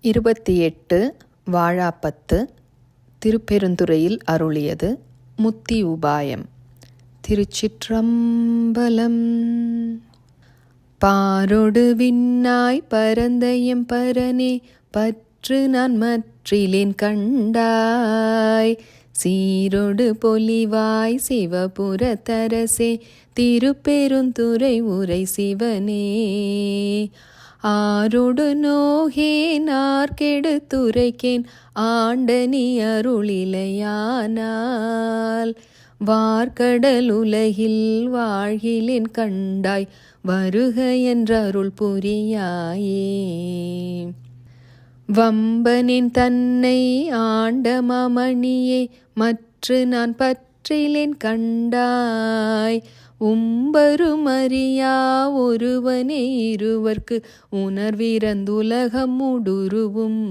28 வாழாப்பத்து திருப்பெருந்துறையில் அருளியது முத்தி உபாயம். திருச்சிற்றம்பலம். பாரொடு விண்ணாய் பரந்தயம் பரனே பற்று நான் மற்றிலேன் கண்டாய், சீரொடு பொலிவாய் சிவபுரத்தரசே திருப்பெருந்துறை உரை சிவனே. ஆரொடு நோகேன் ஆர்கெடுத்துரைக்கேன் ஆண்டனி அருளிலையானால், வார்கடல் உலகில் வாழ்கிலேன் கண்டாய் வருக என்றருள் புரியாயே. வம்பனின் தன்னை ஆண்ட மாமணியே மற்று நான் பற்றிலேன் கண்டாய், உம்பருமறியா ஒருவனே இருவர்க்கு உணர்விறந்துலகம் முடுருவும்.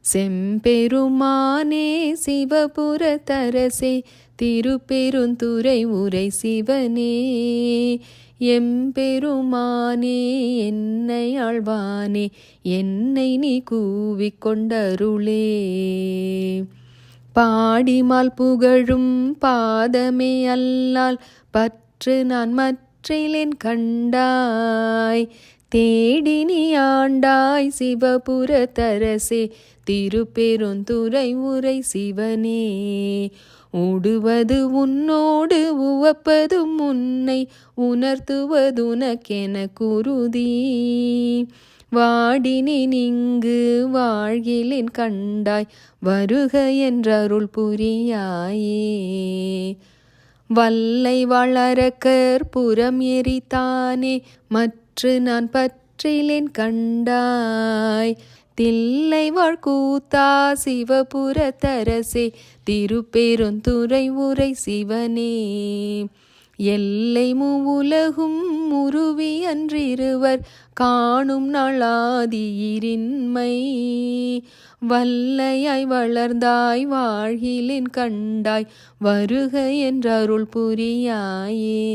செம்பெருமானே சிவபுரத்தரசே திருப்பெருந்துறை உரை சிவனே, எம்பெருமானே என்னை ஆழ்வானே என்னை நீ கூவிக்கொண்டருளே. பாடிமால் புகழும் பாதமே அல்லால் பற்று நான் மற்றிலேன் கண்டாய், தேடினி ஆண்டாய் சிவபுரத்தரசே திருப்பெருந்துறை உரை சிவனே. ஓடுவது உன்னோடு உவப்பதும் உன்னை உணர்த்துவதுனக்கென குருதி, வாடினி இங்கு வாழ்கிலேன் கண்டாய் வருக என்றருள் புரியாயே. வல்லை வளரக்கர் புறம் எரித்தானே மற்று நான் பற்றிலேன் கண்டாய், தில்லை வாழ்கூத்தா சிவபுரத்தரசே திருப்பெருந்துறை உரை சிவனே. எல்லை மூவுலகும் உருவி அன்றிருவர் காணும் நாளாதியிரின்மை, வல்லையாய் வளர்ந்தாய் வாழ்கிலேன் கண்டாய் வருக என்றருள் புரியாயே.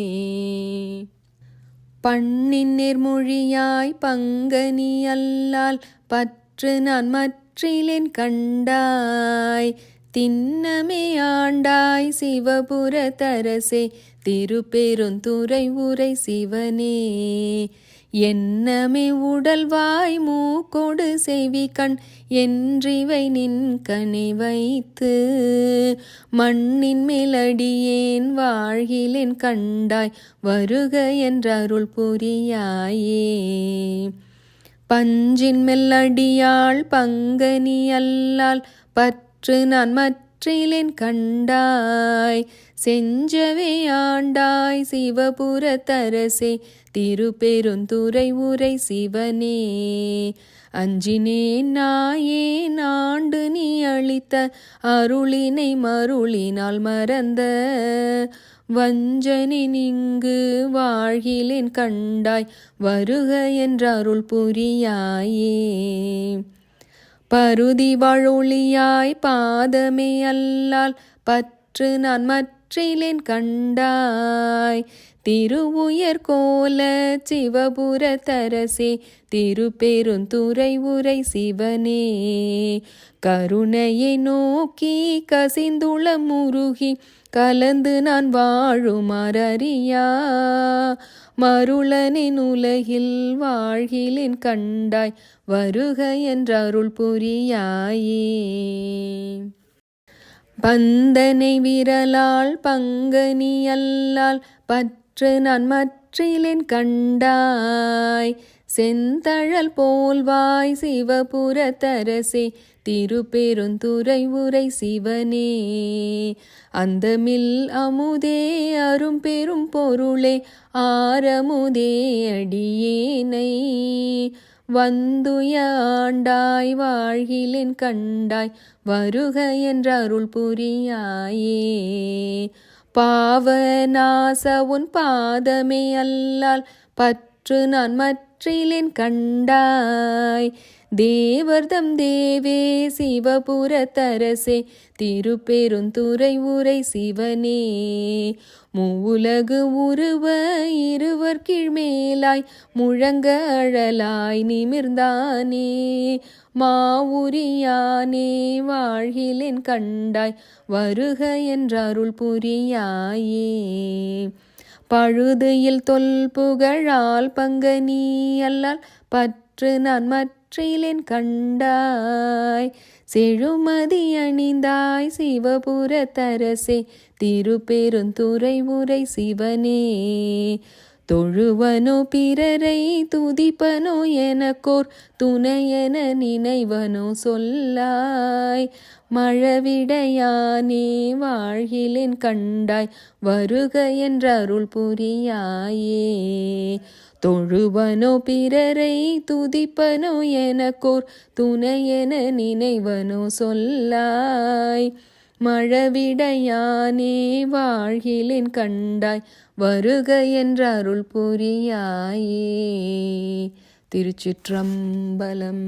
பண்ணின் நேர்மொழியாய் பங்கனி அல்லால் பற்று நான் மற்றிலேன் கண்டாய், திண்ணமே ஆண்டாய் சிவபுரத்தரசே திருப்பெருந்துறை உரை சிவனே. என்னமே உடல்வாய் மூக்கொடு செவி கண் என்றிவை நின் கனை வைத்து, மண்ணின் மேலடியேன் வாழ்கிலேன் கண்டாய் வருக என்றருள் புரியாயே. பஞ்சின் மெல்லடியாள் பங்கனி அல்லால் பற்று நான் மற்றிலேன் கண்டாய், செஞ்சவே ஆண்டாய் சிவபுரத்தரசே திருப்பெருந்துறை உரை சிவனே. அஞ்சினேன் நாயேன் ஆண்டு நீ அளித்த அருளினை மருளினால் மறந்த, வஞ்சனின் இங்கு வாழ்கிலேன் கண்டாய் வருக என்றருள் புரியாயே. பருதி வாழொளியாய் பாதமே அல்லால் பற்று நான் மற்றிலேன் கண்டாய், திருவுயர் கோல சிவபுரத்தரசே திருப்பெருந்துறை உரை சிவனே. கருணையை நோக்கி கசிந்துளம் உருகி கலந்து நான் வாழுமாறறியா, மருளனின் உலகில் வாழ்கிலேன் கண்டாய் வருக என்றருள் புரியாயே. பந்தனை விரலால் பங்கனி அல்லால் பற்று நான் மற்றிலேன் கண்டாய், செந்தழல் போல்வாய் சிவபுரத்தரசே திருப்பெருந்துறை உரை சிவனே. அந்தமில் அமுதே அரும் பெரும் பொருளே ஆரமுதே அடியேனை, வந்துய ஆண்டாய் வாழ்கிலேன் கண்டாய் வருக என்றருள் புரியாயே. பாவநாச உன் பாதமே அல்லால் பற்று நான் மற்றிலேன் கண்டாய். தேவர்தம் தேவே சிவபுரத்தரசே திருப்பெருந்துறை உரை சிவனே. மூவுலகு உருவ இருவர் கீழ்மேலாய் முழங்க அழலாய் நிமிர்ந்தானே. மாவுரியானே வாழ்கிலேன் கண்டாய் வருக என்றருள் புரியாயே. பழுதுயில் தொல் புகழால் பங்கனி அல்லால் பற்று நான் மற்றிலேன் கண்டாய். செழுமதி அணிந்தாய் சிவபுரத்தரசே திருப்பெருந்துறை உரை சிவனே. தொழுவனோ பிறரை துதிப்பனோ எனக்கோர் துணையென நினைவனோ சொல்லாய். மழவிடையானே வாழ்கிலேன் கண்டாய் வருக என்றருள் புரியாயே. தொழுவனோ பிறரை துதிப்பனோ எனக்கோர் துணையென நினைவனோ சொல்லாய். மழவிடையானே வாழ்கிலேன் கண்டாய் வருக என்றருள் புரியாயே. திருச்சிற்றம்பலம்.